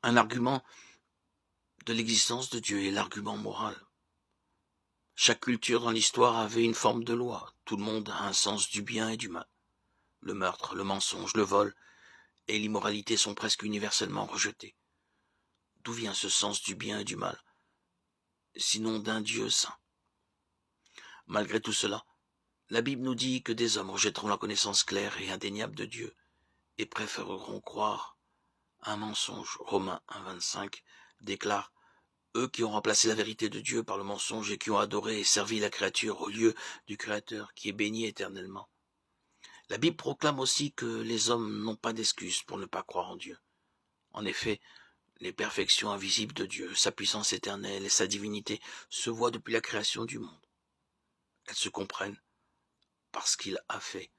Un argument de l'existence de Dieu est l'argument moral. Chaque culture dans l'histoire avait une forme de loi. Tout le monde a un sens du bien et du mal. Le meurtre, le mensonge, le vol et l'immoralité sont presque universellement rejetés. D'où vient ce sens du bien et du mal, sinon d'un Dieu saint? Malgré tout cela, la Bible nous dit que des hommes rejetteront la connaissance claire et indéniable de Dieu et préféreront croire à un mensonge. Romains 1,25 déclare: eux qui ont remplacé la vérité de Dieu par le mensonge et qui ont adoré et servi la créature au lieu du Créateur qui est béni éternellement. La Bible proclame aussi que les hommes n'ont pas d'excuse pour ne pas croire en Dieu. En effet, les perfections invisibles de Dieu, sa puissance éternelle et sa divinité se voient depuis la création du monde. Elles se comprennent parce qu'il a fait.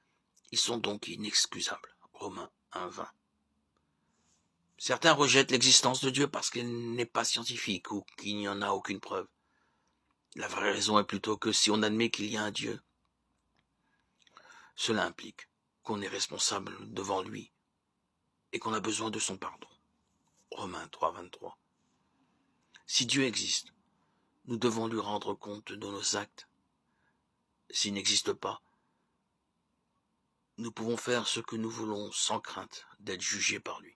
Ils sont donc inexcusables. Romains 1,20. Certains rejettent l'existence de Dieu parce qu'elle n'est pas scientifique ou qu'il n'y en a aucune preuve. La vraie raison est plutôt que si on admet qu'il y a un Dieu, cela implique qu'on est responsable devant lui et qu'on a besoin de son pardon. Romains 3,23. Si Dieu existe, nous devons lui rendre compte de nos actes. S'il n'existe pas, nous pouvons faire ce que nous voulons sans crainte d'être jugés par lui.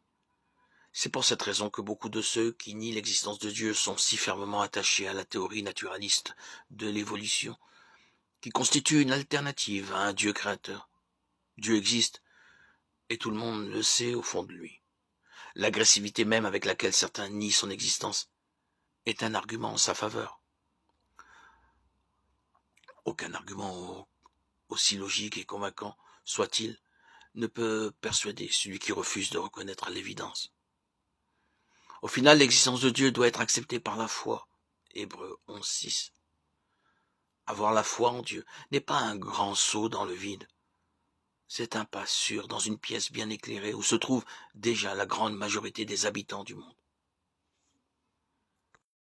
C'est pour cette raison que beaucoup de ceux qui nient l'existence de Dieu sont si fermement attachés à la théorie naturaliste de l'évolution, qui constitue une alternative à un Dieu créateur. Dieu existe, et tout le monde le sait au fond de lui. L'agressivité même avec laquelle certains nient son existence est un argument en sa faveur. Aucun argument aussi logique et convaincant soit-il ne peut persuader celui qui refuse de reconnaître l'évidence. Au final, l'existence de Dieu doit être acceptée par la foi. Hébreux 11,6. Avoir la foi en Dieu n'est pas un grand saut dans le vide. C'est un pas sûr dans une pièce bien éclairée où se trouve déjà la grande majorité des habitants du monde.